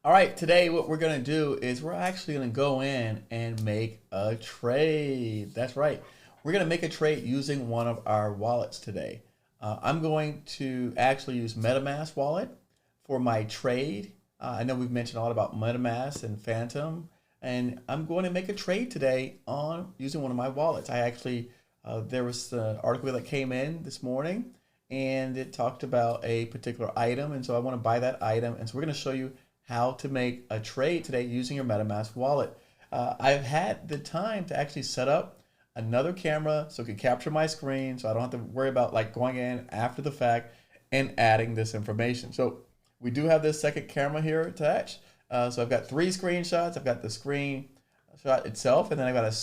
All right, today what we're going to do is we're actually going to go in and make a trade. That's right. We're going to make a trade using one of our wallets today. I'm going to actually use Metamask Wallet for my trade. I know we've mentioned a lot about Metamask and Phantom, and I'm going to make a trade today on using one of my wallets. There was an article that came in this morning, and it talked about a particular item, and so I want to buy that item, and so we're going to show you how to make a trade today using your MetaMask wallet. I've had the time to actually set up another camera so it can capture my screen, so I don't have to worry about like going in after the fact and adding this information. So we do have this second camera here attached. So I've got 3 screenshots. I've got the screenshot itself, and then I've got a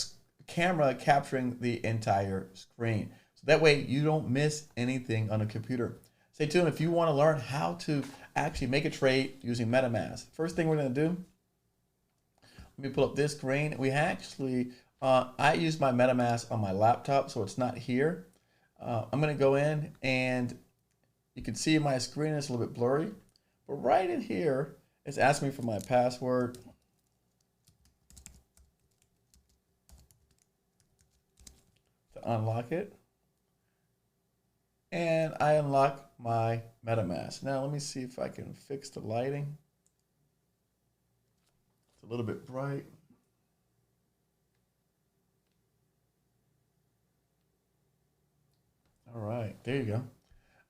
camera capturing the entire screen. So that way you don't miss anything on a computer. Stay tuned if you want to learn how to actually make a trade using MetaMask. First thing we're going to do, let me pull up this screen. I use my MetaMask on my laptop, so it's not here. I'm going to go in, and you can see my screen is a little bit blurry, but right in here, it's asking me for my password. To unlock it. And I unlock my MetaMask. Now let me see if I can fix the lighting. It's a little bit bright. All right, there you go.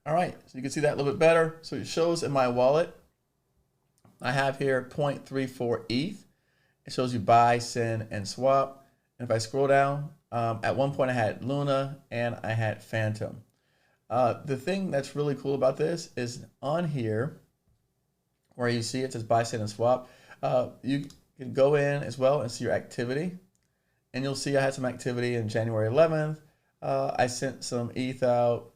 All right, so you can see that a little bit better. So it shows in my wallet, I have here 0.34 ETH. It shows you buy, send, and swap. And if I scroll down, at one point I had Luna and I had Phantom. The thing that's really cool about this is on here, where you see it says buy, send, and swap, you can go in as well and see your activity. And you'll see I had some activity in January 11th. I sent some ETH out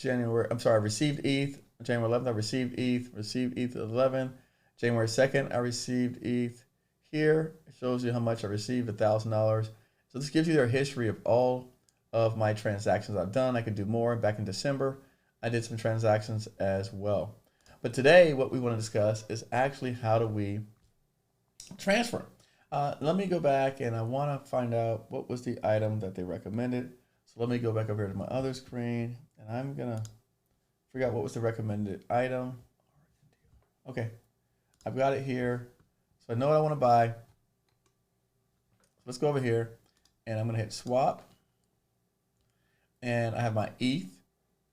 I received ETH. January 11th, I received ETH 11th. January 2nd, I received ETH here. It shows you how much I received, $1,000. So this gives you their history of all of my transactions I've done. I could do more. Back in December, I did some transactions as well. But today, what we want to discuss is actually how do we transfer. Let me go back, and I want to find out what was the item that they recommended. So let me go back over here to my other screen, and I'm going to figure out what was the recommended item. Okay, I've got it here. So I know what I want to buy. Let's go over here, and I'm going to hit swap. And I have my ETH.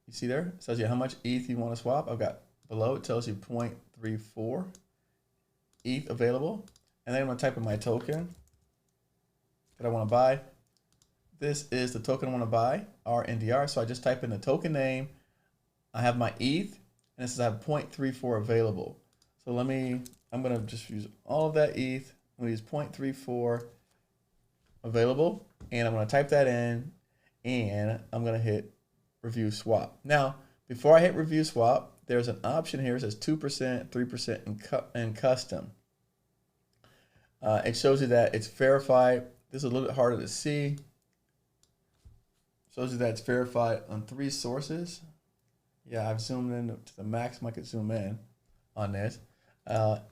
You see there? It tells you how much ETH you want to swap. I've got below, it tells you 0.34 ETH available. And then I'm going to type in my token that I want to buy. This is the token I want to buy, RNDR. So I just type in the token name. I have my ETH, and it says I have 0.34 available. So I'm going to just use all of that ETH. I'm going to use 0.34 available, and I'm going to type that in, and I'm going to hit review swap. Now, before I hit review swap, there's an option here. It says 2%, 3%, and custom. It shows you that it's verified. This is a little bit harder to see. Shows you that it's verified on 3 sources. Yeah, I've zoomed in to the maximum I could zoom in on this.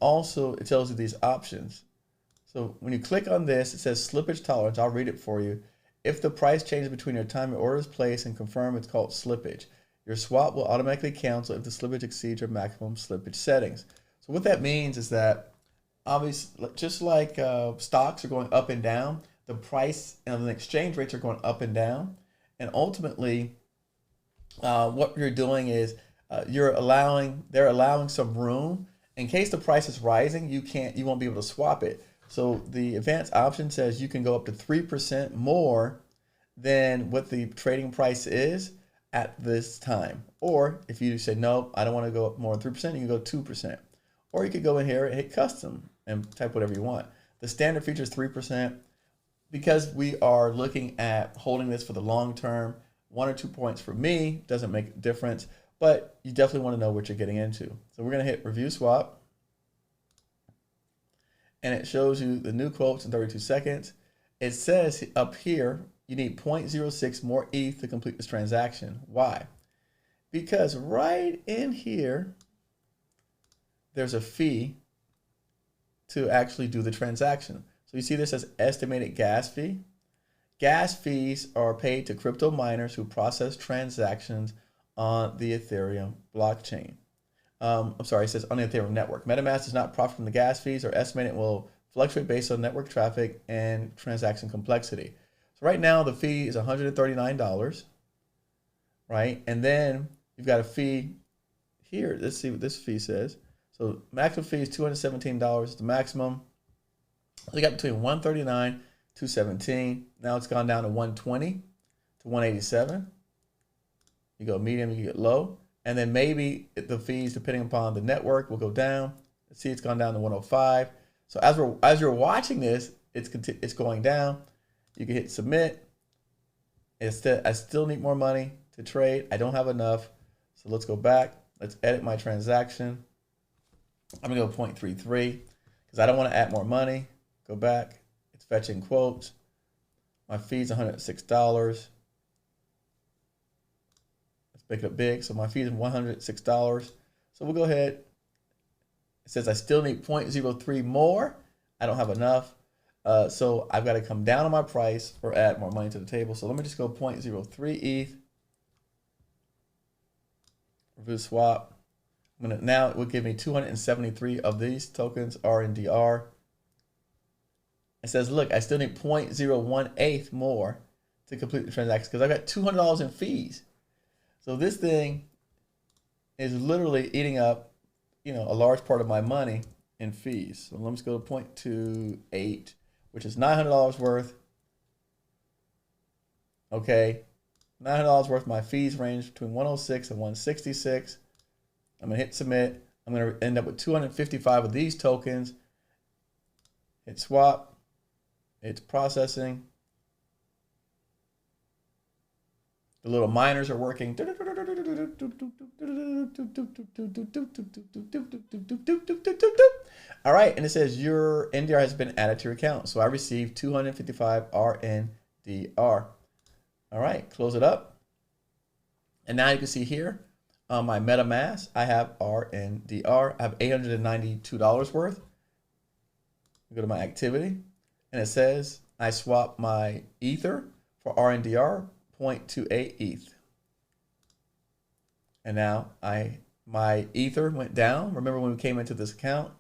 Also, it tells you these options. So when you click on this, it says slippage tolerance. I'll read it for you. If the price changes between your time your order is placed and confirmed, it's called slippage. Your swap will automatically cancel if the slippage exceeds your maximum slippage settings. So what that means is that, obviously, just like stocks are going up and down, the price and the exchange rates are going up and down. And ultimately, what you're doing is they're allowing some room in case the price is rising. You won't be able to swap it. So the advanced option says you can go up to 3% more than what the trading price is at this time. Or if you say, no, I don't want to go up more than 3%, you can go 2%. Or you could go in here and hit custom and type whatever you want. The standard feature is 3%. Because we are looking at holding this for the long term, 1 or 2 points for me doesn't make a difference, but you definitely want to know what you're getting into. So we're going to hit review swap. And it shows you the new quotes in 32 seconds. It says up here, you need 0.06 more ETH to complete this transaction. Why? Because right in here, there's a fee to actually do the transaction. So you see this as estimated gas fee. Gas fees are paid to crypto miners who process transactions on the Ethereum blockchain. I'm sorry, it says on the Ethereum network. MetaMask does not profit from the gas fees or estimate it will fluctuate based on network traffic and transaction complexity. So right now the fee is $139, right? And then you've got a fee here. Let's see what this fee says. So maximum fee is $217, the maximum. So you got between $139, $217. Now it's gone down to $120 to $187. You go medium, you get low. And then maybe the fees, depending upon the network, will go down. See, it's gone down to $105. So as you're watching this, it's going down. You can hit submit. I still need more money to trade. I don't have enough. So let's go back. Let's edit my transaction. I'm gonna go 0.33 because I don't want to add more money. Go back. It's fetching quotes. My fee's $106. Let's make it big. So my fee is $106. So we'll go ahead. It says I still need 0.03 more. I don't have enough. So I've got to come down on my price or add more money to the table. So let me just go 0.03 ETH. Review swap. Now it will give me 273 of these tokens, RNDR. It says, look, I still need 0.018 more to complete the transaction because I've got $200 in fees. So this thing is literally eating up, a large part of my money in fees. So let's go to 0.28, which is $900 worth. Okay, $900 worth. My fees range between 106 and 166. I'm gonna hit submit. I'm gonna end up with 255 of these tokens. Hit swap. It's processing. The little miners are working. All right, and it says your NDR has been added to your account. So I received 255 RNDR. All right, close it up. And now you can see here on my MetaMask, I have RNDR. I have $892 worth. Go to my activity, and it says I swap my Ether for RNDR, 0.28 ETH. And now my Ether went down. Remember when we came into this account,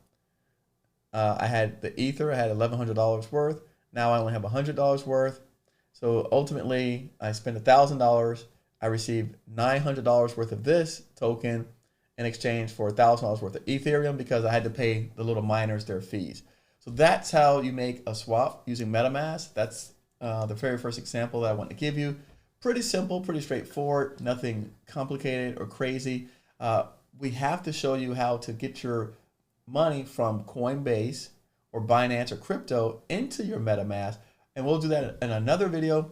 I had the Ether, I had $1,100 worth. Now I only have $100 worth. So ultimately, I spent $1,000. I received $900 worth of this token in exchange for $1,000 worth of Ethereum because I had to pay the little miners their fees. So that's how you make a swap using MetaMask. That's the very first example that I want to give you. Pretty simple, pretty straightforward, nothing complicated or crazy. We have to show you how to get your money from Coinbase or Binance or crypto into your MetaMask. And we'll do that in another video,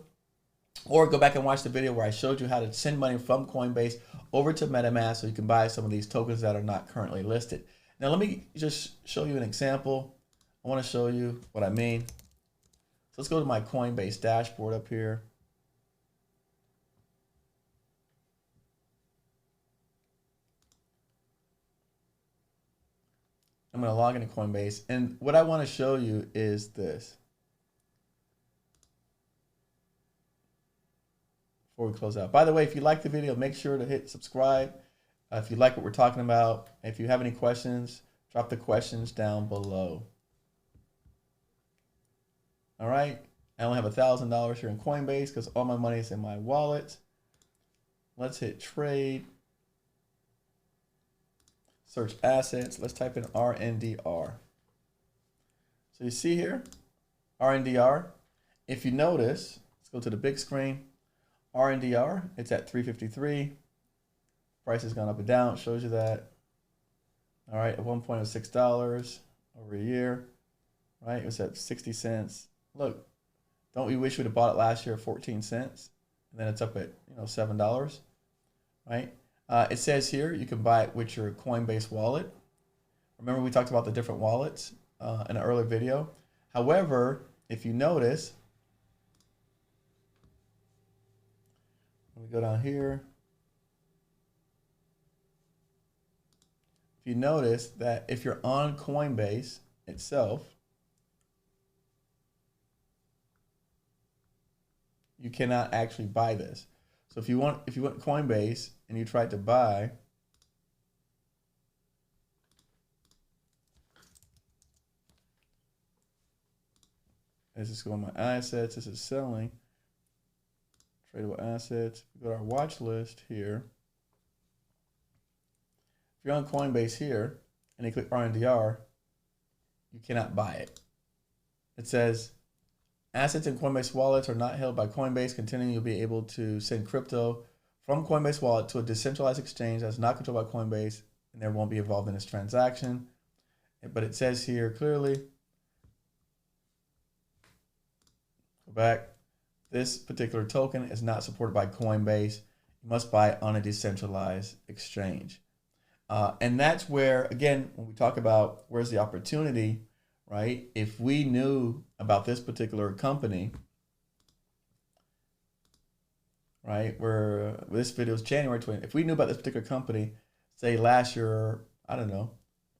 or go back and watch the video where I showed you how to send money from Coinbase over to MetaMask so you can buy some of these tokens that are not currently listed. Now let me just show you an example. I want to show you what I mean. So let's go to my Coinbase dashboard up here. I'm going to log into Coinbase, and what I want to show you is this. Before we close out. By the way, if you like the video, make sure to hit subscribe. If you like what we're talking about, if you have any questions, drop the questions down below. All right. I only have $1,000 here in Coinbase because all my money is in my wallet. Let's hit trade. Search assets. Let's type in RNDR. So you see here, RNDR. If you notice, let's go to the big screen. RNDR, it's at 353. Price has gone up and down. It shows you that. All right, at one point it was $6 over a year. Right, it was at 60 cents. Look, don't we wish we'd have bought it last year at 14 cents? And then it's up at $7. Right. It says here you can buy it with your Coinbase wallet. Remember we talked about the different wallets in an earlier video. However, if you notice, let me go down here. If you notice that if you're on Coinbase itself, you cannot actually buy this. So if you went Coinbase and you tried to buy, this is going my assets, this is selling, tradable assets, we go to our watch list here. If you're on Coinbase here and you click RNDR, you cannot buy it. It says assets in Coinbase wallets are not held by Coinbase. Continuing, you'll be able to send crypto from Coinbase wallet to a decentralized exchange that's not controlled by Coinbase, and there won't be involved in this transaction. But it says here clearly, go back, this particular token is not supported by Coinbase. You must buy it on a decentralized exchange. And that's where, again, when we talk about where's the opportunity, right? If we knew about this particular company, right, where this video is January 20th, if we knew about this particular company, say last year, I don't know,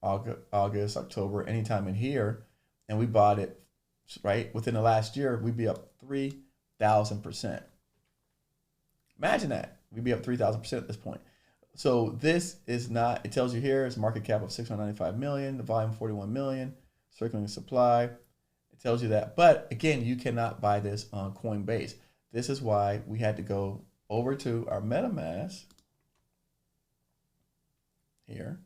August, October, anytime in here, and we bought it, right, within the last year, we'd be up 3,000%. Imagine that. We'd be up 3,000% at this point. So this is not, it tells you here, it's market cap of 695 million, the volume 41 million, circulating supply. It tells you that. But again, you cannot buy this on Coinbase. This is why we had to go over to our MetaMask here,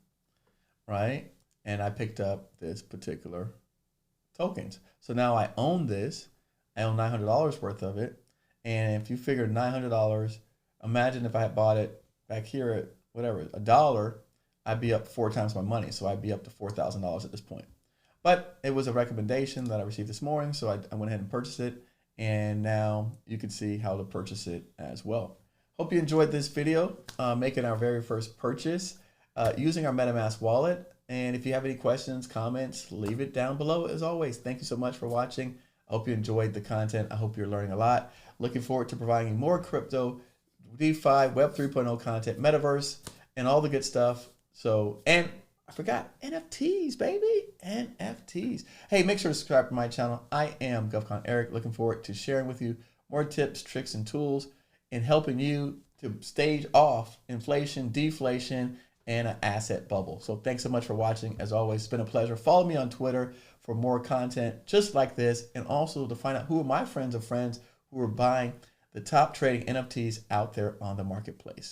right? And I picked up this particular tokens. So now I own this. I own $900 worth of it. And if you figure $900, imagine if I had bought it back here at whatever, $1, I'd be up 4 times my money. So I'd be up to $4,000 at this point. But it was a recommendation that I received this morning, so I went ahead and purchased it. And now you can see how to purchase it as well. Hope you enjoyed this video, making our very first purchase using our MetaMask wallet. And if you have any questions, comments, leave it down below. As always, thank you so much for watching. I hope you enjoyed the content. I hope you're learning a lot. Looking forward to providing you more crypto, DeFi, Web 3.0 content, metaverse, and all the good stuff. So, and I forgot, NFTs, baby, NFTs. Hey, make sure to subscribe to my channel. I am GovCon Eric, looking forward to sharing with you more tips, tricks, and tools in helping you to stage off inflation, deflation, and an asset bubble. So thanks so much for watching. As always, it's been a pleasure. Follow me on Twitter for more content just like this, and also to find out who are my friends of friends who are buying the top trading NFTs out there on the marketplace.